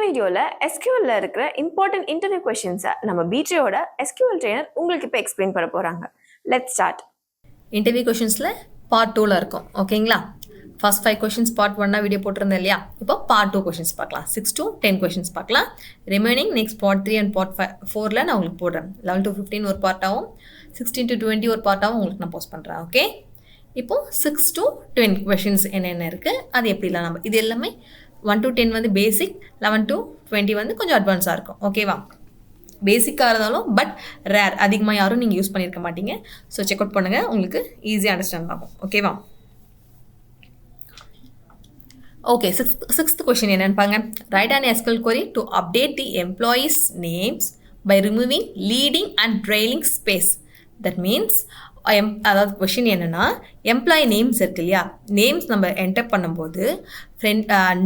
வீடியோவில் எஸ்கியூஎல்ல இருக்கிற important interview கொஸ்டின்ஸை நம்ம பிடிஓட எஸ்கியூஎல் ட்ரெயினர் உங்களுக்கு இப்போ எக்ஸ்பிளைன் பண்ண போகிறாங்க. Let's start. இன்டர்வியூ கொஷின்ஸில் பார்ட் 2ல் இருக்கும். ஓகேங்களா? ஃபர்ஸ்ட் 5 கொஷின்ஸ் பார்ட் 1 வீடியோ போட்டிருந்தேன் இல்லையா? இப்போ பார்ட் 2 கொஷின்ஸ் பார்க்கலாம். 6 to 10 கொஷின்ஸ் பார்க்கலாம். Remaining next part 3 and part 4ல் நான் உங்களுக்கு போடுறேன். 11 to 15 ஒரு பார்ட்டாகவும் 16 to 20 ஒரு பார்ட்டாகவும் உங்களுக்கு நான் போஸ்ட் பண்ணுறேன். ஓகே, இப்போது 6 to 10 கொஷின்ஸ் என்னென்ன இருக்குது, அது எப்படிலாம் நம்ம இது எல்லாமே 1 to 10 வந்து பேசிக், 11 to 20 வந்து கொஞ்சம் அட்வான்ஸாக இருக்கும். ஓகேவா? பேசிக்காக இருந்தாலும் பட் ரேர், அதிகமாக யாரும் நீங்கள் யூஸ் பண்ணியிருக்க மாட்டீங்க. ஸோ செக் அவுட் பண்ணுங்கள், உங்களுக்கு ஈஸியாக அண்டர்ஸ்டாண்ட் ஆகும். ஓகேவா? ஓகே, சிக்ஸ்த் கொஷின் என்னென்னு பாருங்க. Write an SQL query to update the employees names by removing leading and trailing space. That means அதாவது கொஷின் என்னென்னா, எம்ப்ளாயி நேம்ஸ் இருக்கு இல்லையா, நேம்ஸ் நம்ம என்டர் பண்ணும்போது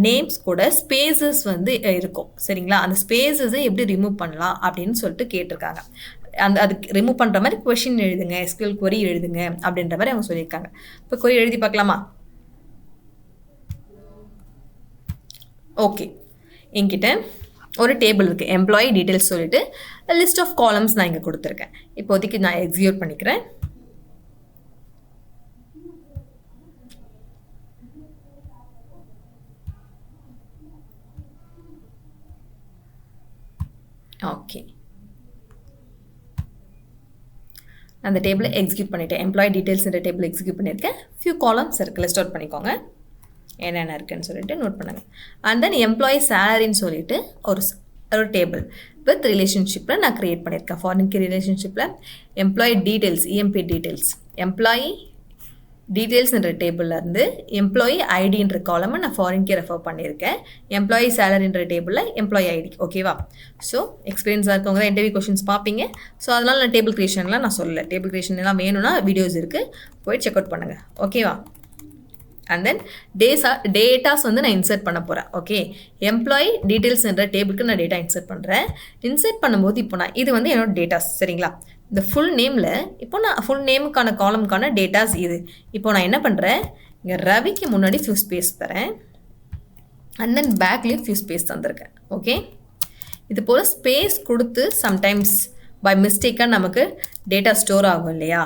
நேம்ஸ் கூட ஸ்பேசஸ் வந்து இருக்கும். சரிங்களா? அந்த ஸ்பேசஸை எப்படி ரிமூவ் பண்ணலாம் அப்படின்னு சொல்லிட்டு கேட்டிருக்காங்க. அதுக்கு ரிமூவ் பண்ணுற மாதிரி கொஷின் எழுதுங்க, எஸ்கியூஎல் query எழுதுங்க அப்படின்ற மாதிரி அவங்க சொல்லியிருக்காங்க. இப்போ query எழுதி பார்க்கலாமா? ஓகே, என்கிட்ட ஒரு டேபிள் இருக்குது, எம்ப்ளாயி டீட்டெயில்ஸ் சொல்லிட்டு லிஸ்ட் ஆஃப் காலம்ஸ் நான் இங்கே கொடுத்துருக்கேன். இப்போதைக்கு நான் எக்ஸிக்யூட் பண்ணிக்கிறேன். ஓகே, அந்த டேபிளை எக்ஸிக்யூட் பண்ணிவிட்டேன். எம்ப்ளாயி டீட்டெயில்ஸ்ன்ற டேபிள் எக்ஸிக்யூட் பண்ணியிருக்கேன். ஃபியூ காலம்ஸ் இருக்குது, லிஸ்ட் அவுட் பண்ணிக்கோங்க என்னென்ன இருக்குன்னு சொல்லிட்டு நோட் பண்ணுங்கள். அண்ட் தென் எம்ப்ளாயி சேலரின்னு சொல்லிட்டு ஒரு டேபிள் வித் ரிலேஷன்ஷிப்பில் நான் க்ரியேட் பண்ணியிருக்கேன். ஃபாரின் கீ ரிலேஷன்ஷிப்பில் employee details, EMP details, employee டீட்டெயில்ஸ்ன்ற டேபிள்லேருந்து எம்ப்ளாயி ஐடின்ற காலமை நான் ஃபாரின் கீ ரெஃபர் பண்ணியிருக்கேன். எம்ப்ளாயி சேலரின்ற டேபிளில் எம்ப்ளாயி ஐடி. ஓகேவா? ஸோ எக்ஸ்பீரியன்ஸாக இருக்கவங்க தான் இன்டர்வியூ கொஷின்ஸ் பார்ப்பீங்க. ஸோ அதனால் நான் டேபிள் க்ரியேஷன்லாம் நான் சொல்லலை. டேபிள் க்ரியேஷன் எல்லாம் வேணும்னா வீடியோஸ் இருக்குது, போய் செக் அவுட் பண்ணுங்கள். ஓகேவா? அண்ட் தென் டேட்டாஸ் வந்து நான் இன்சர்ட் பண்ண போகிறேன். ஓகே, எம்ப்ளாயி டீட்டெயில்ஸ்ன்ற டேபிளுக்கு நான் டேட்டா இன்சர்ட் பண்ணுறேன். இன்சர்ட் பண்ணும்போது இப்போ நான் இது வந்து என்னோட டேட்டாஸ். சரிங்களா? இந்த ஃபுல் நேமில் இப்போ நான் ஃபுல் நேமுக்கான காலமுக்கான டேட்டாஸ் இது. இப்போ நான் என்ன பண்ணுறேன், இங்கே ரவிக்கு முன்னாடி ஃபியூ ஸ்பேஸ் தரேன். அண்ட் தென் பேக்லேயும் ஃபியூ ஸ்பேஸ் தந்திருக்கேன். ஓகே, இது போல் ஸ்பேஸ் கொடுத்து சம்டைம்ஸ் பை மிஸ்டேக்காக நமக்கு டேட்டா ஸ்டோர் ஆகும் இல்லையா?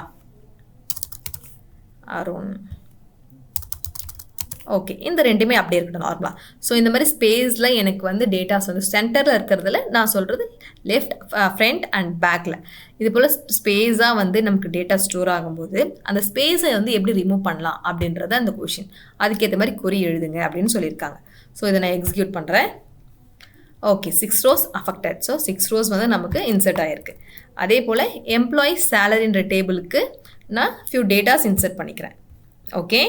அருண். ஓகே, இந்த ரெண்டுமே அப்படியே இருக்கட்டும் நார்மலாக. ஸோ இந்த மாதிரி ஸ்பேஸில் எனக்கு வந்து டேட்டாஸ் வந்து சென்டரில் இருக்கிறதுல நான் சொல்கிறது லெஃப்ட், ஃப்ரண்ட் அண்ட் பேக்கில் இது போல் ஸ்பேஸாக வந்து நமக்கு டேட்டா ஸ்டோர் ஆகும்போது அந்த ஸ்பேஸை வந்து எப்படி ரிமூவ் பண்ணலாம் அப்படின்றத அந்த கொஷின். அதுக்கேற்ற மாதிரி query எழுதுங்க அப்படின்னு சொல்லியிருக்காங்க. ஸோ இதை நான் எக்ஸிக்யூட் பண்ணுறேன். Okay, 6 rows affected. So 6 rows வந்து நமக்கு இன்சர்ட் ஆகிருக்கு. அதே போல் எம்ப்ளாயி சேலரின்ற டேபிளுக்கு நான் ஃபியூ டேட்டாஸ் இன்சர்ட் பண்ணிக்கிறேன். ஓகே,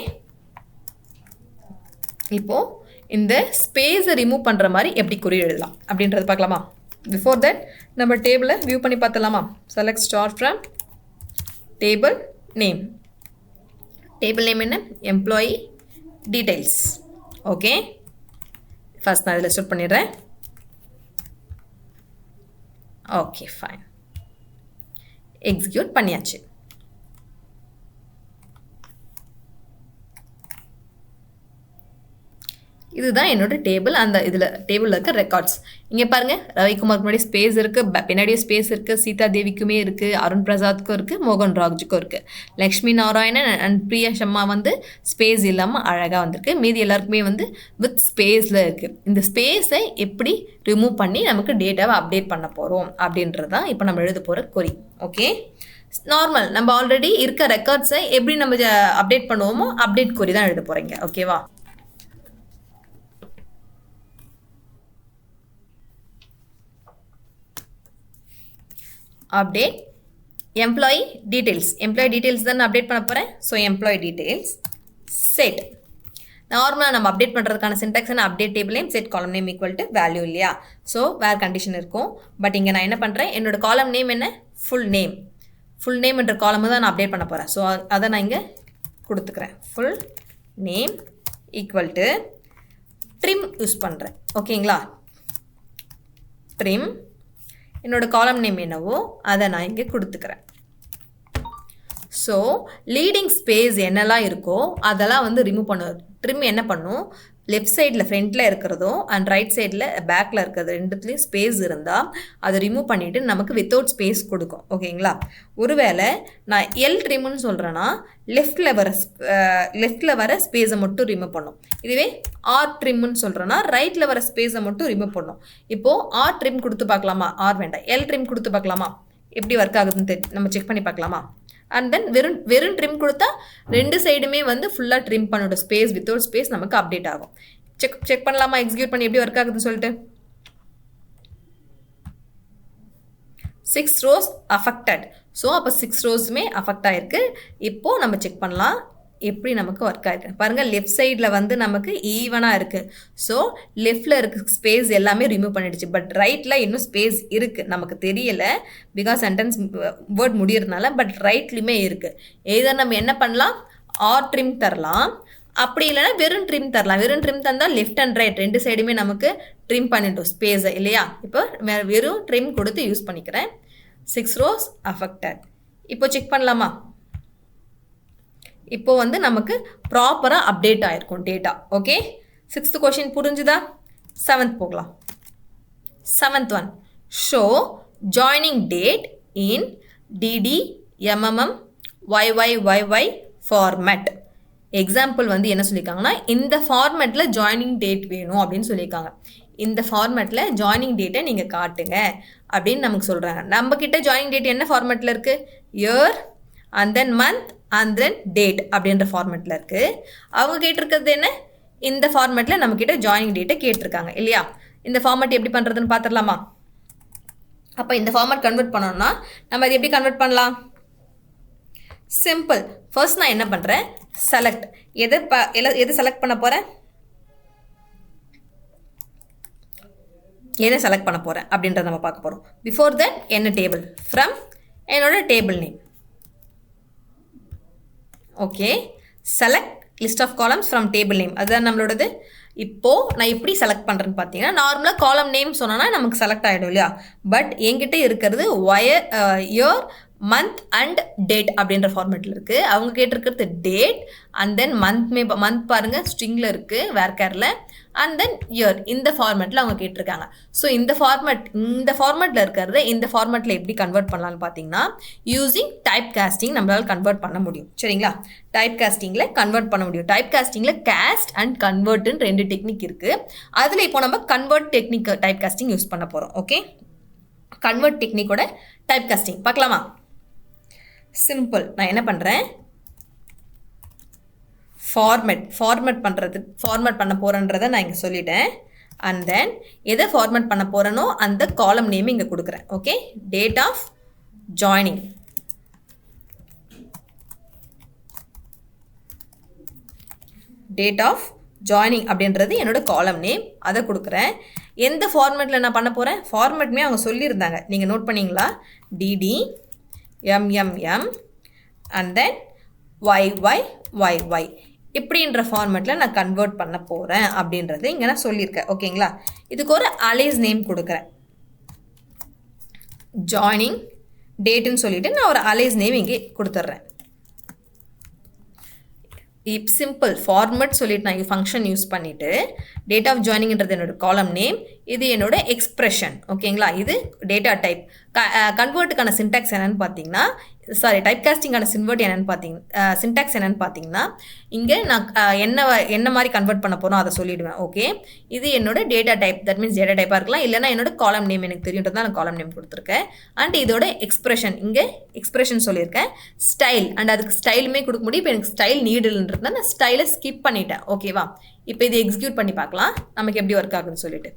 இப்போது இந்த ஸ்பேஸை ரிமூவ் பண்ணுற மாதிரி எப்படி query எழுதலாம் அப்படின்றது பார்க்கலாமா? பிஃபோர் தட் நம்ம டேபிளை வியூ பண்ணி பார்த்துலாமா? Select star from table name. Table name என்ன? Employee details. ஓகே, ஃபர்ஸ்ட் நான் இதில் லிஸ்ட் அவுட் பண்ணிடுறேன். ஓகே, ஃபைன், எக்ஸிக்யூட் பண்ணியாச்சு. இதுதான் என்னோட டேபிள். அந்த இதில் டேபிளில் இருக்க ரெக்கார்ட்ஸ் இங்கே பாருங்கள். ரவிக்குமாருக்கு முன்னாடி ஸ்பேஸ் இருக்குது, பின்னாடியே ஸ்பேஸ் இருக்குது, சீதா தேவிக்குமே இருக்குது, அருண் பிரசாத்துக்கும் இருக்குது, மோகன் ராஜுக்கும் இருக்குது, லக்ஷ்மி நாராயணன் அண்ட் பிரியா சம்மா வந்து ஸ்பேஸ் இல்லாமல் அழகாக வந்திருக்கு. மீதி எல்லாருக்குமே வந்து வித் ஸ்பேஸில் இருக்குது. இந்த ஸ்பேஸை எப்படி ரிமூவ் பண்ணி நமக்கு டேட்டாவை அப்டேட் பண்ண போகிறோம் அப்படின்றது தான் இப்போ நம்ம எழுத போகிற query. ஓகே, நார்மல் நம்ம ஆல்ரெடி இருக்க ரெக்கார்ட்ஸை எப்படி நம்ம அப்டேட் பண்ணுவோமோ அப்டேட் query தான் எழுத போகிறீங்க. ஓகேவா? அப்டேட் எம்ப்ளாயி டீட்டெயில்ஸ் தான் நான் அப்டேட் பண்ண போகிறேன். So employee details set. நார்மலாக நம்ம அப்டேட் பண்ணுறதுக்கான சின்டாக்ஸ் என்ன? அப்டேட் டேபிள் நேம் செட் காலம் நேம் ஈக்குவல் டு வேல்யூ இல்லையா? ஸோ வேறு கண்டிஷன் இருக்கும். பட் இங்கே நான் என்ன பண்ணுறேன், என்னோட காலம் நேம் என்ன? ஃபுல் நேம் என்ற காலம் தான் நான் அப்டேட் பண்ண போகிறேன். ஸோ அதை நான் இங்கே கொடுத்துக்கிறேன். Full name equal to trim use பண்ணுறேன். ஓகேங்களா? ட்ரிம் என்னோட காலம் நேம் என்னவோ அதை நான் இங்கே கொடுத்துக்கிறேன். ஸோ லீடிங் ஸ்பேஸ் என்னெல்லாம் இருக்கோ அதெல்லாம் வந்து ரிமூவ் ட்ரிம் என்ன பண்ணும், லெஃப்ட் சைடில் ஃப்ரண்ட்டில் இருக்கிறதும் அண்ட் ரைட் சைடில் பேக்கில் இருக்கிறது ரெண்டுத்துலேயும் ஸ்பேஸ் இருந்தால் அதை ரிமூவ் பண்ணிவிட்டு நமக்கு வித்தவுட் ஸ்பேஸ் கொடுக்கும். ஓகேங்களா? ஒருவேளை நான் எல் ட்ரிம்னு சொல்கிறேன்னா லெஃப்டில் வர ஸ்பேஸை மட்டும் ரிமூவ் பண்ணும். இதுவே ஆர் ட்ரிம்னு சொல்கிறேன்னா ரைட்டில் வர ஸ்பேஸை மட்டும் ரிமூவ் பண்ணும். இப்போது ஆர் ட்ரிம் கொடுத்து பார்க்கலாமா? ஆர் வேண்டாம், எல் ட்ரிம் கொடுத்து பார்க்கலாமா? எப்படி ஒர்க் ஆகுதுன்னு நம்ம செக் பண்ணி பார்க்கலாமா? அண்ட் தென் வெறும் ட்ரிம் கொடுத்தா ரெண்டு சைடுமே வந்து ஃபுல்லாக ட்ரிம் பண்ணிவிடும். ஸ்பேஸ் வித்தவுட் ஸ்பேஸ் நமக்கு அப்டேட் ஆகும். செக் பண்ணலாமா எக்ஸிக்யூட் பண்ணி எப்படி ஒர்க் ஆகுதுன்னு சொல்லிட்டு. 6 rows அஃபெக்டட். ஸோ அப்போ 6 rowsமே அஃபெக்ட் ஆகிருக்கு. இப்போது நம்ம செக் பண்ணலாம் எப்படி நமக்கு ஒர்க் ஆகிருக்கு. பாருங்கள், லெஃப்ட் சைடில் வந்து நமக்கு ஈவனாக இருக்குது. ஸோ லெஃப்டில் இருக்க ஸ்பேஸ் எல்லாமே ரிமூவ் பண்ணிடுச்சு. பட் ரைட்டில் இன்னும் ஸ்பேஸ் இருக்குது, நமக்கு தெரியலை பிகாஸ் சென்டென்ஸ் வேர்ட் முடியறதுனால. பட் ரைட்லேயுமே இருக்குது. இதை நம்ம என்ன பண்ணலாம், ஆர் ட்ரிம் தரலாம், அப்படி இல்லைனா வெறும் ட்ரிம் தரலாம். வெறும் ட்ரிம் தந்தால் லெஃப்ட் அண்ட் ரைட் ரெண்டு சைடுமே நமக்கு ட்ரிம் பண்ணிட்டோம் ஸ்பேஸை, இல்லையா? இப்போ வெறும் ட்ரிம் கொடுத்து யூஸ் பண்ணிக்கிறேன். 6 rows அஃபெக்டட். இப்போ செக் பண்ணலாமா? இப்போ வந்து நமக்கு ப்ராப்பராக அப்டேட் ஆகிருக்கும் டேட்டா. ஓகே, 6th கொஷின் புரிஞ்சுதா? 7th போகலாம். 7th one, show joining date in DD MMM YYYY format. Example வந்து என்ன சொல்லியிருக்காங்கன்னா, இந்த ஃபார்மேட்டில் ஜாயினிங் டேட் வேணும் அப்படின்னு சொல்லியிருக்காங்க. இந்த ஃபார்மேட்டில் ஜாயினிங் டேட்டை நீங்கள் காட்டுங்க அப்படின்னு நமக்கு சொல்கிறாங்க. நம்மக்கிட்ட ஜாயினிங் டேட் என்ன ஃபார்மேட்டில் இருக்குது? Year and then month and then date அப்படின்ற ஃபார்மேட்டில் இருக்குது. அவங்க கேட்டிருக்கிறது என்ன? இந்த ஃபார்மேட்டில் நம்மக்கிட்ட ஜாயினிங் டேட்டை கேட்டிருக்காங்க, இல்லையா? இந்த ஃபார்மேட் எப்படி பண்ணுறதுன்னு பார்த்துடலாமா? அப்போ இந்த ஃபார்மேட் கன்வெர்ட் பண்ணோம்னா நம்ம அதை எப்படி கன்வெர்ட் பண்ணலாம்? சிம்பிள். ஃபர்ஸ்ட் நான் என்ன பண்ணுறேன், செலக்ட். எதை செலக்ட் பண்ண போகிறேன், எதை செலக்ட் பண்ண போகிறேன் அப்படின்றத நம்ம பார்க்க போகிறோம். பிஃபோர் தட் என்ன டேபிள், ஃப்ரம் என்னோட table name. Okay, select list of columns from table name, அதுதான் நம்மளோடது. இப்போது நான் எப்படி செலக்ட் பண்ணுறேன்னு பார்த்தீங்கன்னா, நார்மலாக காலம் நேம் சொன்னோன்னா நமக்கு செலக்ட் ஆகிடும், இல்லையா? பட் என்கிட்ட இருக்கிறது இயர் மந்த் அண்ட் டேட் அப்படின்ற ஃபார்மேட்டில் இருக்குது. அவங்க கேட்டிருக்கிறது டேட் அண்ட் தென் மந்த் பாருங்கள் ஸ்ட்ரிங்கில் இருக்குது வேர்கேரில், அண்ட் தென் இயர் இந்த ஃபார்மேட்டில் அவங்க கேட்டிருக்காங்க. ஸோ இந்த ஃபார்மேட்டில் இருக்கிறத இந்த ஃபார்மேட்டில் எப்படி கன்வெர்ட் பண்ணலான்னு பார்த்தீங்கன்னா, யூஸிங் டைப் காஸ்டிங் நம்மளால் கன்வெர்ட் பண்ண முடியும். சரிங்களா? டைப் காஸ்டிங்கில் கன்வெர்ட் பண்ண முடியும். டைப் காஸ்டிங்கில் கேஸ்ட் அண்ட் கன்வெர்ட்னு 2 டெக்னிக் இருக்குது. அதில் இப்போ நம்ம convert technique type costing use பண்ண போகிறோம். ஓகே, கன்வெர்ட் டெக்னிக்கோட டைப் காஸ்டிங் பார்க்கலாமா? சிம்பிள். நான் என்ன பண்ணுறேன், ஃபார்மேட் பண்ண போகிறேன்றதை நான் இங்கே சொல்லிட்டேன். அண்ட் தென் எதை ஃபார்மேட் பண்ண போகிறேனோ அந்த காலம் நேம் இங்கே கொடுக்குறேன். Okay, date of joining. Date of joining அப்படின்றது என்னோட காலம் நேம், அதை கொடுக்குறேன். எந்த ஃபார்மேட்டில் நான் பண்ண போகிறேன், ஃபார்மேட்டுமே அவங்க சொல்லியிருந்தாங்க, நீங்கள் நோட் பண்ணிங்களா? DD MMM and then YYYY இப்படின்ற ஃபார்மேட்டில் நான் கன்வெர்ட் பண்ண போகிறேன் அப்படின்றது இங்கே நான் சொல்லியிருக்கேன். ஓகேங்களா? இதுக்கு ஒரு அலைஸ் நேம் கொடுக்குறேன். ஜாயினிங் டேட்டுன்னு சொல்லிவிட்டு நான் ஒரு அலைஸ் நேம் இங்கே கொடுத்துட்றேன். சிம்பிள் ஃபார்மேட் சொல்லிட்டு நான் ஃபங்க்ஷன் யூஸ் பண்ணிவிட்டு டேட் ஆஃப் ஜாயினிங்கிறது என்னோட காலம் நேம், இது என்னோட எக்ஸ்பிரஷன். ஓகேங்களா? இது டேட்டா டைப். கன்வெர்ட்டுக்கான சின்டாக்ஸ் என்னென்னு பார்த்தீங்கன்னா, டைப் காஸ்டிங்கான சின்டாக்ஸ் என்னென்னு பார்த்தீங்கன்னா, இங்கே நான் என்ன மாதிரி கன்வெர்ட் பண்ண போகிறோம் அதை சொல்லிவிடுவேன். ஓகே, இது என்னோட data type, that means data டைப்பாக இருக்கலாம், இல்லைனா என்னோட காலம் நேம் எனக்கு தெரியுன்றது தான் நான் காலம் நேம் கொடுத்துருக்கேன். அண்ட் இதோட எக்ஸ்பிரஷன், இங்கே எக்ஸ்பிரஷன் சொல்லியிருக்கேன். ஸ்டைல், அண்ட் அதுக்கு ஸ்டைலுமே கொடுக்க முடியும். இப்போ எனக்கு ஸ்டைல் நீடுன்றதுனா நான் ஸ்டைலை ஸ்கிப் பண்ணிட்டேன். ஓகேவா? இப்போ இது எக்ஸிக்யூட் பண்ணி பார்க்கலாம் நமக்கு எப்படி ஒர்க் ஆகுதுன்னு சொல்லிட்டு.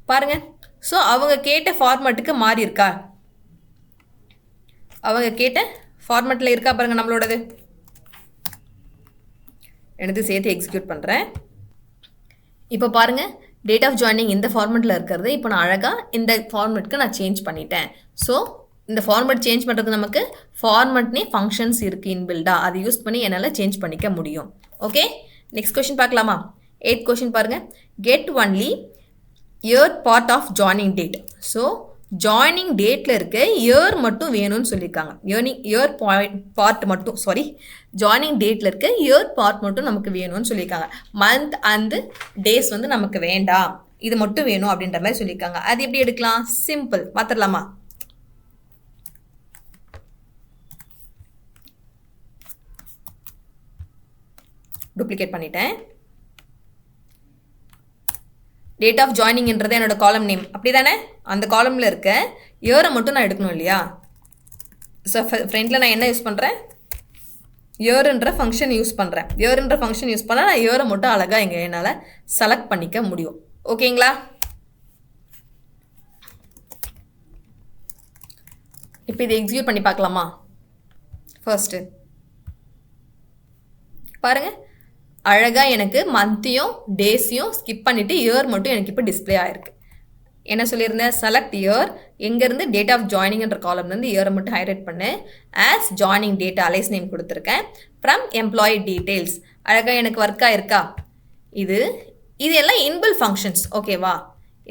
பாருங்கள், ஸோ அவங்க கேட்ட ஃபார்மேட்டுக்கு மாறி இருக்கா, அவங்க கேட்ட ஃபார்மேட்டில் இருக்கா பாருங்கள் நம்மளோடது. எடுத்து சேர்த்து எக்ஸிக்யூட் பண்ணுறேன். இப்போ பாருங்கள், டேட் ஆஃப் ஜாயினிங் இந்த ஃபார்மேட்டில் இருக்கிறது இப்போ நான் அழகாக இந்த ஃபார்மேட்டுக்கு நான் சேஞ்ச் பண்ணிட்டேன். ஸோ இந்த ஃபார்மேட் சேஞ்ச் பண்ணுறது நமக்கு ஃபார்மேட்னே ஃபங்க்ஷன்ஸ் இருக்குது இன்பில்டாக, அதை யூஸ் பண்ணி என்னால் சேஞ்ச் பண்ணிக்க முடியும். ஓகே, நெக்ஸ்ட் கொஷின் பார்க்கலாமா? 8th கொஷின் பாருங்கள். Get only year part of joining date. So joining டேட்டில் இருக்க இயர் மட்டும் வேணும்னு சொல்லியிருக்காங்க. இயர் பார்ட் மட்டும் ஜாயினிங் டேட்டில் இருக்க இயர் பார்ட் மட்டும் நமக்கு வேணும்னு சொல்லியிருக்காங்க. மந்த் அண்ட் டேஸ் வந்து நமக்கு வேண்டாம், இது மட்டும் வேணும் அப்படின்ற மாதிரி சொல்லியிருக்காங்க. அது எப்படி எடுக்கலாம்? சிம்பிள், பார்த்துடலாமா? டூப்ளிகேட் பண்ணிட்டேன். டேட் ஆஃப் ஜாயினிங்ன்றது என்னோட காலம் நேம், அப்படி தானே? அந்த காலமில் இருக்க இயரை மட்டும் நான் எடுக்கணும் இல்லையா? ஸோ ஃப்ரெண்டில் நான் என்ன யூஸ் பண்ணுறேன்? இயர்ன்ற ஃபங்க்ஷன் யூஸ் பண்ணுறேன். இயர்ன்ற ஃபங்க்ஷன் யூஸ் பண்ணால் நான் இயரை மட்டும் அழகாக இங்கே என்னால் செலக்ட் பண்ணிக்க முடியும். ஓகேங்களா? இப்போ இதை எக்ஸிக்யூட் பண்ணி பார்க்கலாமா? ஃபர்ஸ்ட்டு பாருங்கள், அழகாக எனக்கு மந்த்தையும் டேஸையும் ஸ்கிப் பண்ணிவிட்டு இயர் மட்டும் எனக்கு இப்போ டிஸ்பிளே ஆகிருக்கு. என்ன சொல்லியிருந்தேன்? செலக்ட் இயர், எங்கேருந்து டேட் ஆஃப் ஜாயினிங்ன்ற காலம்லேருந்து இயரை மட்டும் ஹைலைட் பண்ணு. As joining date alias name கொடுத்துருக்கேன். ஃப்ரம் எம்ப்ளாயி டீட்டெயில்ஸ், அழகாக எனக்கு ஒர்க்காக இருக்கா? இது எல்லாம் இன்பில்ட் ஃபங்க்ஷன்ஸ், ஓகேவா?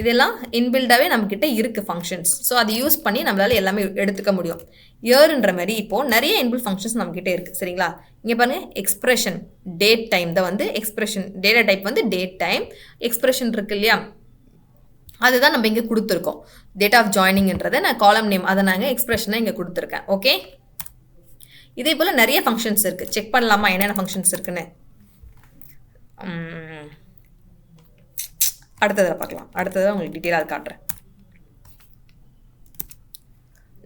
இதெல்லாம் இன்பில்டாகவே நம்மக்கிட்ட இருக்குது ஃபங்க்ஷன்ஸ். ஸோ அதை யூஸ் பண்ணி நம்மளால் எல்லாமே எடுத்துக்க முடியும். இயர்ன்ற மாதிரி இப்போது நிறைய இன்பில்ட் ஃபங்க்ஷன்ஸ் நம்மக்கிட்ட இருக்குது. சரிங்களா? இங்கே பாருங்கள், எக்ஸ்பிரஷன் டேட் டைம் தான் வந்து எக்ஸ்பிரஷன், டேட்டா டைப் வந்து டேட் டைம். எக்ஸ்பிரஷன் இருக்குது இல்லையா, அதுதான் நம்ம இங்கே கொடுத்துருக்கோம். டேட் ஆஃப் ஜாயினிங்ன்றதை நான் காலம் நேம், அதை நாங்கள் எக்ஸ்பிரஷனை இங்கே கொடுத்துருக்கேன். ஓகே, இதே போல் நிறைய ஃபங்க்ஷன்ஸ் இருக்குது. செக் பண்ணலாமா என்னென்ன ஃபங்க்ஷன்ஸ் இருக்குன்னு? அடுத்ததில் பார்க்கலாம். அடுத்ததாக உங்களுக்கு டீட்டெயிலாக காட்டுறேன்.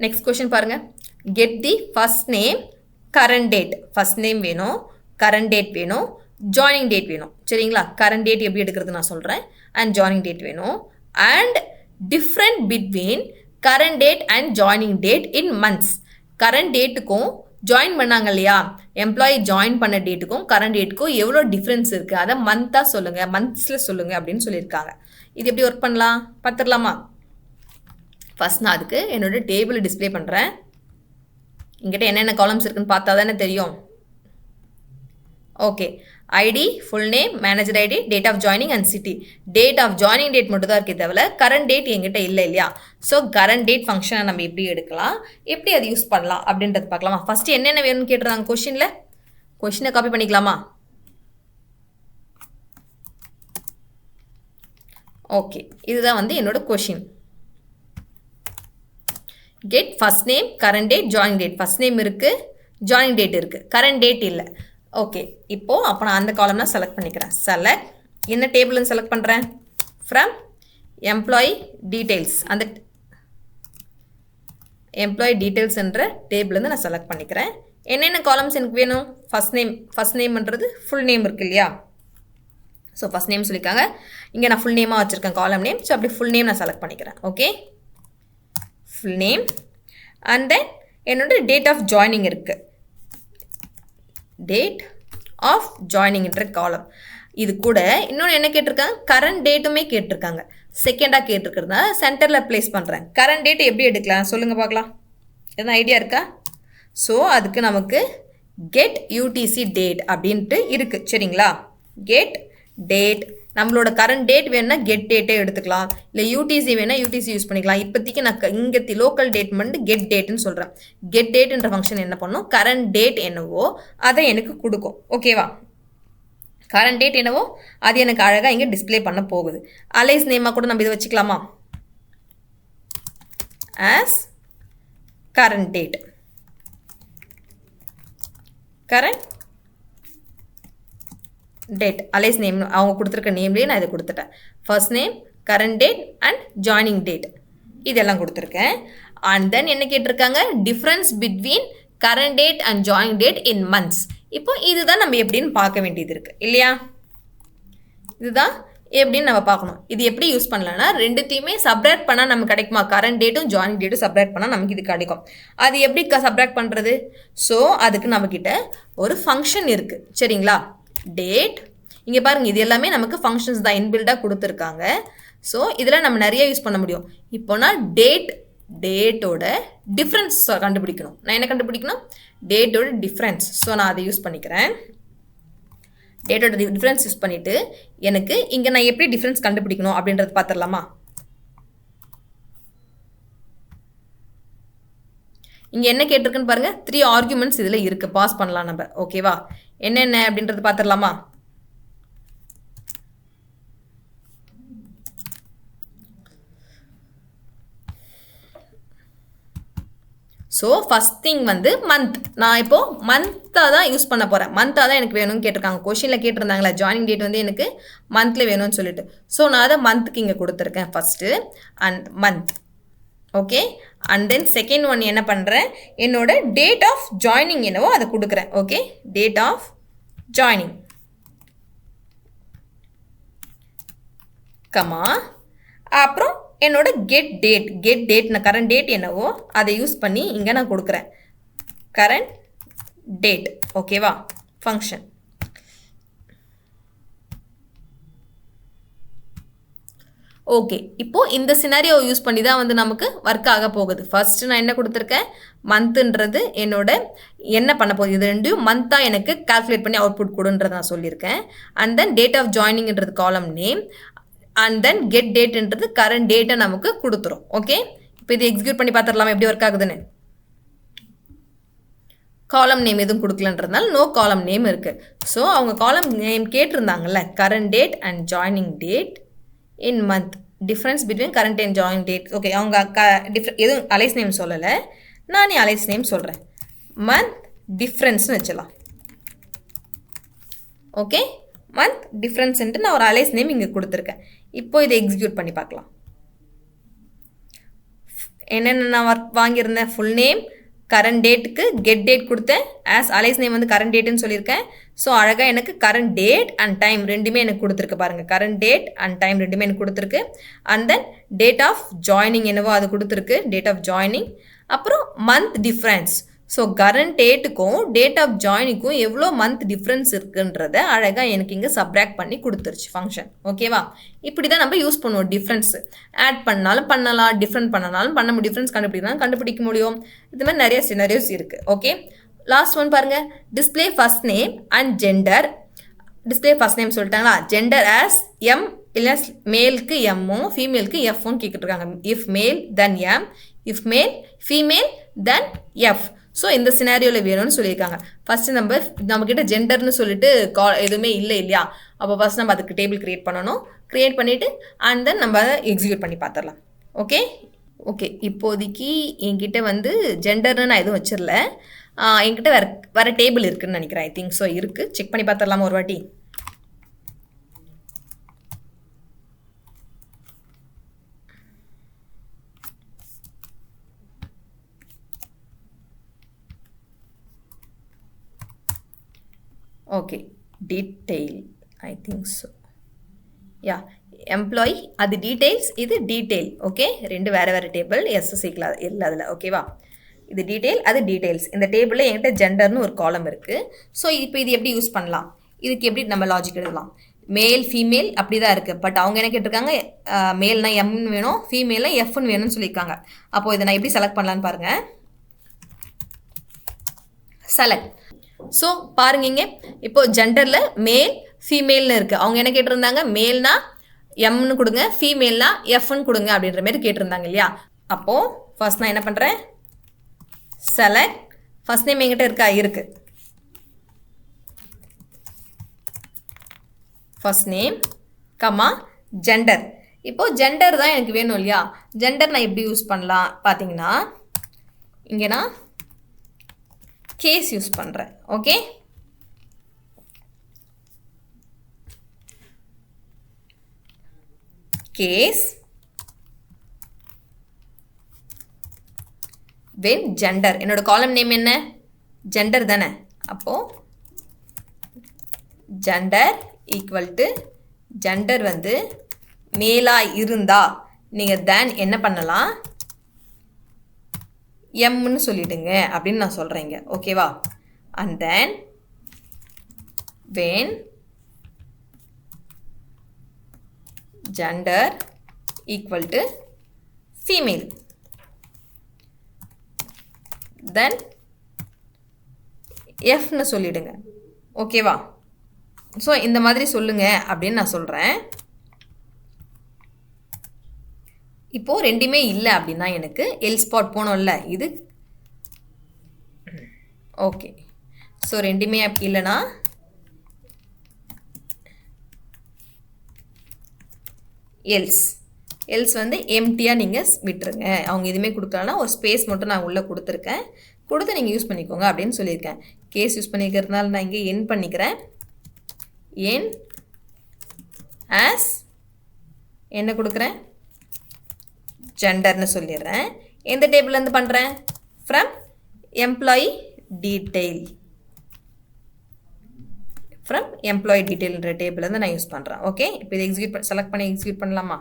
நெக்ஸ்ட் கொஷின் பாருங்கள். Get the first name current date. First name வேணும், கரண்ட் டேட் வேணும், ஜாயினிங் டேட் வேணும். சரிங்களா? கரண்ட் டேட் எப்படி எடுக்கிறது நான் சொல்கிறேன். அண்ட் ஜாயினிங் டேட் வேணும். And different between current date and joining date in months. Current டேட்டுக்கும் ஜாயின் பண்ணாங்க இல்லையா, எம்ப்ளாயி ஜாயின் பண்ண டேட்டுக்கும் கரண்ட் டேட்டுக்கும் எவ்வளோ டிஃப்ரென்ஸ் இருக்குது, அதை மந்த்தாக சொல்லுங்கள், மந்த்ஸில் சொல்லுங்கள் அப்படின்னு சொல்லியிருக்காங்க. இது எப்படி ஒர்க் பண்ணலாம் பார்த்துடலாமா? ஃபஸ்ட் நான் அதுக்கு என்னோடய டேபிள் டிஸ்பிளே பண்ணுறேன். எங்கிட்ட என்னென்ன காலம்ஸ் இருக்குன்னு பார்த்தா தானே தெரியும். Okay, ID, full name, manager ID, date of joining and city. Date of joining date மட்டும் தான் இருக்கே தவிர கரண்ட் டேட் எங்கிட்ட இல்லை இல்லையா? ஸோ கரண்ட் டேட் ஃபங்க்ஷனை நம்ம எப்படி எடுக்கலாம், எப்படி அது யூஸ் பண்ணலாம் அப்படின்றது பார்க்கலாமா? ஃபஸ்ட்டு என்னென்ன வேணும்னு கேட்டுருந்தாங்க கொஷினில். கொஷினை காப்பி பண்ணிக்கலாமா? ஓகே, இதுதான் வந்து என்னோட question. Get first name current date joining date. First name இருக்குது, ஜாயினிங் டேட் இருக்குது, கரண்ட் டேட் இல்லை. ஓகே, இப்போது அப்போ நான் அந்த காலம்னா செலக்ட் பண்ணிக்கிறேன். செலக்ட், என்ன டேபிள்னு செலக்ட் பண்ணுறேன்? From employee details. அந்த எம்ப்ளாயி டீட்டெயில்ஸ்ன்ற டேபிள்லேருந்து நான் செலக்ட் பண்ணிக்கிறேன். என்னென்ன காலம்ஸ் எனக்கு வேணும்? ஃபர்ஸ்ட் நேம்ன்றது ஃபுல் நேம் இருக்குது இல்லையா? ஸோ ஃபர்ஸ்ட் நேம் சொல்லியிருக்காங்க, இங்கே நான் ஃபுல் நேமாக வச்சுருக்கேன் காலம் நேம். ஸோ அப்படி ஃபுல் நேம் நான் செலக்ட் பண்ணிக்கிறேன். Okay, full name. அண்ட் தென் என்னோட டேட் ஆஃப் ஜாயினிங் இருக்குது, டேட் ஆஃப் ஜாயினிங்ன்ற காலம். இது கூட இன்னொன்று என்ன கேட்டிருக்காங்க? கரண்ட் டேட்டுமே கேட்டிருக்காங்க. செகண்டாக கேட்டிருக்கிறதா சென்டரில் ப்ளேஸ் பண்ணுறேன். கரண்ட் டேட் எப்படி எடுக்கலாம் சொல்லுங்கள் பார்க்கலாம். எதுவும் ஐடியா இருக்கா? ஸோ அதுக்கு நமக்கு கெட் யூடிசி டேட் அப்படின்ட்டு இருக்குது. சரிங்களா? கெட் டேட், நம்மளோட கரண்ட் டேட் வேணுன்னா கெட் டேட்டே எடுத்துக்கலாம், இல்லை யூடிசி வேணால் யூடிசி யூஸ் பண்ணிக்கலாம். இப்போதைக்கு நான் இங்கே லோக்கல் டேட் மட்டும் கெட் டேட்டுன்னு சொல்கிறேன். கெட் டேட்டுன்ற ஃபங்க்ஷன் என்ன பண்ணும்? கரண்ட் டேட் என்னவோ அதை எனக்கு கொடுக்கும். ஓகேவா? கரண்ட் டேட் என்னவோ அது எனக்கு அழகாக இங்கே டிஸ்பிளே பண்ண போகுது. அலைஸ் நேமாக கூட நம்ம இதை வச்சுக்கலாமா? As current date, current date, alias name அவங்க கொடுத்துருக்க நேம்லேயே நான் இதை கொடுத்துட்டேன். First name, current date and joining date இதெல்லாம் கொடுத்துருக்கேன். அண்ட் தென் என்ன கேட்டிருக்காங்க? Difference between current date and joining date in months. இப்போ இதுதான் நம்ம எப்படின்னு பார்க்க வேண்டியது இருக்குது இல்லையா? இதுதான் எப்படின்னு நம்ம பார்க்கணும். இது எப்படி யூஸ் பண்ணலான்னா, ரெண்டுத்தையுமே சப்ராக்ட் பண்ணால் நமக்கு கிடைக்குமா? கரண்ட் டேட்டும் ஜாயினிங் டேட்டும் சப்ராக்ட் பண்ணால் நமக்கு இது கிடைக்கும். அது எப்படி சப்ராக்ட் பண்ணுறது? ஸோ அதுக்கு நம்மக்கிட்ட ஒரு ஃபங்க்ஷன் இருக்குது. சரிங்களா? டேட், இங்கே பாருங்கள், இது எல்லாமே நமக்கு ஃபங்க்ஷன்ஸ் தான், இன்பில்டாக கொடுத்துருக்காங்க. ஸோ இதில் நம்ம நிறைய யூஸ் பண்ண முடியும். இப்போ நான் டேட்டோட டிஃப்ரென்ஸ் கண்டுபிடிக்கணும். நான் என்ன கண்டுபிடிக்கணும்? டேட்டோட டிஃப்ரென்ஸ். ஸோ நான் அதை யூஸ் பண்ணிக்கிறேன். டேட்டோட டிஃப்ரென்ஸ் யூஸ் பண்ணிவிட்டு எனக்கு இங்கே நான் எப்படி டிஃப்ரென்ஸ் கண்டுபிடிக்கணும் அப்படின்றது பார்த்துடலாமா? இங்கே என்ன கேட்டிருக்குன்னு பாருங்கள், 3 ஆர்குமெண்ட்ஸ் இதில் இருக்குது. பாஸ் பண்ணலாம் நம்ம. ஓகேவா? என்னென்ன அப்படின்றது பார்த்துடலாமா? ஸோ ஃபஸ்ட் திங் வந்து மந்த். நான் இப்போது மந்த்தாக தான் யூஸ் பண்ண போகிறேன். மந்த்தாக தான் எனக்கு வேணும்னு கேட்டிருக்காங்க. கொஷினில் கேட்டிருந்தாங்களா ஜாயினிங் டேட் வந்து எனக்கு மந்த்தில் வேணும்னு சொல்லிட்டு. ஸோ நான் அதை மந்த்துக்கு இங்கே கொடுத்துருக்கேன் first. And month. Okay. And then second one என்ன பண்ணுறேன், என்னோட டேட் ஆஃப் ஜாயினிங் என்னவோ அதை கொடுக்குறேன். Okay. Date of joining comma அப்புறம் என்னோட கெட் டேட் நான் கரண்ட் டேட் என்னவோ அதை யூஸ் பண்ணி இங்கே நான் கொடுக்குறேன். Current date. ஓகேவா? ஃபங்க்ஷன். ஓகே. இப்போது இந்த சினாரியோ யூஸ் பண்ணி தான் வந்து நமக்கு ஒர்க் ஆக போகுது. ஃபஸ்ட்டு நான் என்ன கொடுத்துருக்கேன், மந்த்துன்றது என்னோட என்ன பண்ண போகுது, இது ரெண்டும் மந்த்தாக எனக்கு கால்குலேட் பண்ணி அவுட்புட் கொடுன்றதை நான் சொல்லியிருக்கேன். அண்ட் தென் டேட் ஆஃப் ஜாயினிங்கிறது column name. And then get டேட்ன்றது கரண்ட் டேட்டை நமக்கு கொடுத்துரும். ஓகே. இப்போ இது எக்ஸிக்யூட் பண்ணி பார்த்துடலாமா எப்படி ஒர்க் ஆகுதுன்னு. காலம் நேம் எதுவும் கொடுக்கலன்றதுனால நோ காலம் நேம் இருக்குது. ஸோ அவங்க காலம் நேம் கேட்டிருந்தாங்கல்ல, current date and joining date in month, difference between current and joining date. Okay. அவங்க எதுவும் அலைஸ் நேம் சொல்லலை, நானே அலைஸ் நேம் சொல்கிறேன். மந்த் டிஃப்ரென்ஸ்னு வச்சலாம். ஓகே. மந்த் டிஃப்ரென்ஸ்ன்ட்டு நான் ஒரு அலைஸ் நேம் இங்கே கொடுத்துருக்கேன். இப்போ இதை எக்ஸிக்யூட் பண்ணி பார்க்கலாம். என்னென்ன நான் வாங்கியிருந்தேன், ஃபுல் நேம், கரண்ட் டேட்டுக்கு கெட் டேட் கொடுத்தேன். ஆஸ் அலைஸ் நேம் வந்து கரண்ட் டேட்டுன்னு சொல்லியிருக்கேன். ஸோ அழகாக எனக்கு கரண்ட் டேட் அண்ட் டைம் ரெண்டுமே எனக்கு கொடுத்துருக்கு பாருங்கள். கரண்ட் டேட் அண்ட் டைம் ரெண்டுமே எனக்கு கொடுத்துருக்கு. And then date of joining என்னவோ அது கொடுத்துருக்கு, டேட் ஆஃப் ஜாயினிங். அப்புறம் மந்த் டிஃப்ரென்ஸ். ஸோ கரண்ட் டேட்டுக்கும் டேட் ஆஃப் ஜாயினுக்கும் எவ்வளோ மந்த் டிஃப்ரென்ஸ் இருக்குன்றத அழகாக எனக்கு இங்கே சப்ராக்ட் பண்ணி கொடுத்துருச்சு ஃபங்க்ஷன். ஓகேவா? இப்படி தான் நம்ம யூஸ் பண்ணுவோம். டிஃப்ரென்ஸ் ஆட் பண்ணாலும் பண்ணலாம், டிஃப்ரெண்ட் பண்ணனாலும் பண்ண முடியும், டிஃப்ரென்ஸ் கண்டுபிடிக்க முடியும். இது மாதிரி நிறைய சினாரியோஸ் இருக்குது. ஓகே. லாஸ்ட் ஒன் பாருங்கள், display first name and gender. Display first name சொல்லிட்டாங்களா, ஜெண்டர் ஆஸ் எம் இல்லை மேலுக்கு எம்மும் ஃபீமேலுக்கு எஃப்னு கேட்டுருக்காங்க. If male then M, if male female then F. So இந்த சினாரியோவில் வேணும்னு சொல்லியிருக்காங்க. ஃபஸ்ட்டு நம்மக்கிட்ட ஜெண்டர்னு சொல்லிட்டு எதுவுமே இல்லை இல்லையா? அப்போ ஃபஸ்ட் நம்ம அதுக்கு டேபிள் க்ரியேட் பண்ணணும். க்ரியேட் பண்ணிவிட்டு அண்ட் தென் நம்ம அதை எக்ஸிக்யூட் பண்ணி பார்த்துடலாம். ஓகே. ஓகே. இப்போதைக்கு என்கிட்ட வந்து ஜெண்டர்னு நான் எதுவும் வச்சிடல. என்கிட்ட வேற டேபிள் இருக்குதுன்னு நினைக்கிறேன். ஐ திங்க் ஸோ இருக்குது. செக் பண்ணி பார்த்துடலாமா ஒரு வாட்டி? Okay. Detail I think so. Yeah, employee அது டீட்டெயில்ஸ், இது டீட்டெயில். ஓகே. ரெண்டு வேறு வேறு டேபிள், எஸ்எஸ்சிக்கில் இல்லை அதில். ஓகேவா? இது டீட்டெயில், அது டீட்டெயில்ஸ். இந்த டேபிளில் என்கிட்ட ஜெண்டர்னு ஒரு காலம் இருக்குது. ஸோ இப்போ இது எப்படி யூஸ் பண்ணலாம், இதுக்கு எப்படி நம்ம லாஜிக் எழுதலாம். மேல் ஃபீமேல் அப்படி தான் இருக்குது. பட் அவங்க என்ன கேட்டிருக்காங்க, மேல்னா எம்னு வேணும், ஃபீமேல்னா எஃப்னு வேணும்னு சொல்லியிருக்காங்க. அப்போது இதை நான் எப்படி செலக்ட் பண்ணலான்னு பாருங்கள். செலக்ட். ஸோ பாருங்க, இப்போ ஜெண்டரில் மேல் ஃபீமேல்னு இருக்குது. அவங்க என்ன கேட்டிருந்தாங்க, மேல்னா எம்னு கொடுங்க, ஃபீமேல்னா எஃப்னு கொடுங்க அப்படின்ற மாதிரி கேட்டிருந்தாங்க இல்லையா? அப்போது ஃபர்ஸ்ட் நான் என்ன பண்ணுறேன், செலக்ட். ஃபர்ஸ்ட் நேம் என்கிட்ட இருக்கா, இருக்குது. First name comma gender. இப்போது ஜெண்டர் தான் எனக்கு வேணும் இல்லையா? ஜெண்டர் நான் எப்படி யூஸ் பண்ணலாம் பார்த்தீங்கன்னா, இங்கே நான் கேஸ் யூஸ் பண்ணுறேன். ஓகே. Case when gender. என்னோட காலம் நேம் என்ன, ஜெண்டர் தானே. அப்போது ஜெண்டர் ஈக்குவல் டு ஜெண்டர் வந்து மேலாக இருந்தா நீங்கள் தேன் என்ன பண்ணலாம், எம்னு சொல்லிடுங்க அப்படின்னு நான் சொல்கிறேங்க. ஓகேவா? And then when gender equal to female, then எஃப்னு சொல்லிடுங்க. ஓகேவா? ஸோ இந்த மாதிரி சொல்லுங்க அப்படின்னு நான் சொல்கிறேன். இப்போது ரெண்டுமே இல்லை அப்படின்னா எனக்கு எல் ஸ்பாட் போனோம்ல, இது ஓகே. ஸோ ரெண்டுமே இல்லைன்னா எல்ஸ் வந்து எம்டியாக நீங்கள் விட்டுருங்க. அவங்க எதுவுமே கொடுக்கலன்னா ஒரு ஸ்பேஸ் மட்டும் நான் உள்ளே கொடுத்துருக்கேன், கொடுத்து நீங்கள் யூஸ் பண்ணிக்கோங்க அப்படின்னு சொல்லியிருக்கேன். கேஸ் யூஸ் பண்ணிக்கிறதுனால நான் இங்கே என் பண்ணிக்கிறேன். என் ஆஸ் என்ன கொடுக்குறேன், ஜெண்டர்னு சொல்லிடுறேன். எந்த டேபிள்லேருந்து பண்ணுறேன், from employee detail, from employee டீட்டெயில்ன்ற டேபிள்லேருந்து நான் யூஸ் பண்ணுறேன். ஓகே, இப்போ இதை செலக்ட் பண்ணி எக்ஸிக்யூட் பண்ணலாமா?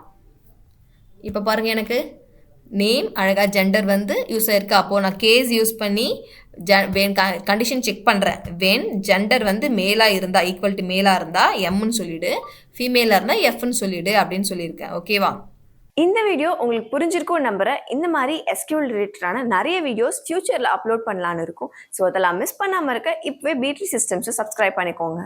இப்போ பாருங்கள், எனக்கு நேம் அழகாக ஜெண்டர் வந்து யூஸ் ஆயிருக்கு. அப்போது நான் கேஸ் யூஸ் பண்ணி கண்டிஷன் செக் பண்ணுறேன். வென் ஜெண்டர் வந்து மேலாக இருந்தால், ஈக்குவல் டு மேலாக இருந்தால் எம்னு சொல்லிவிடு, ஃபீமேலாக இருந்தால் எஃப்னு சொல்லிவிடு அப்படின்னு சொல்லியிருக்கேன். ஓகேவா? இந்த வீடியோ உங்களுக்கு புரிஞ்சிருக்கும் நம்புறேன். இந்த மாதிரி SQL ரிலேட்டடான நிறைய வீடியோஸ் ஃபியூச்சரில் அப்லோட் பண்ணலான்னு இருக்கும். ஸோ அதெல்லாம் மிஸ் பண்ணாமல் இருக்க இப்போவே B3 சிஸ்டம்ஸை சப்ஸ்கிரைப் பண்ணிக்கோங்க.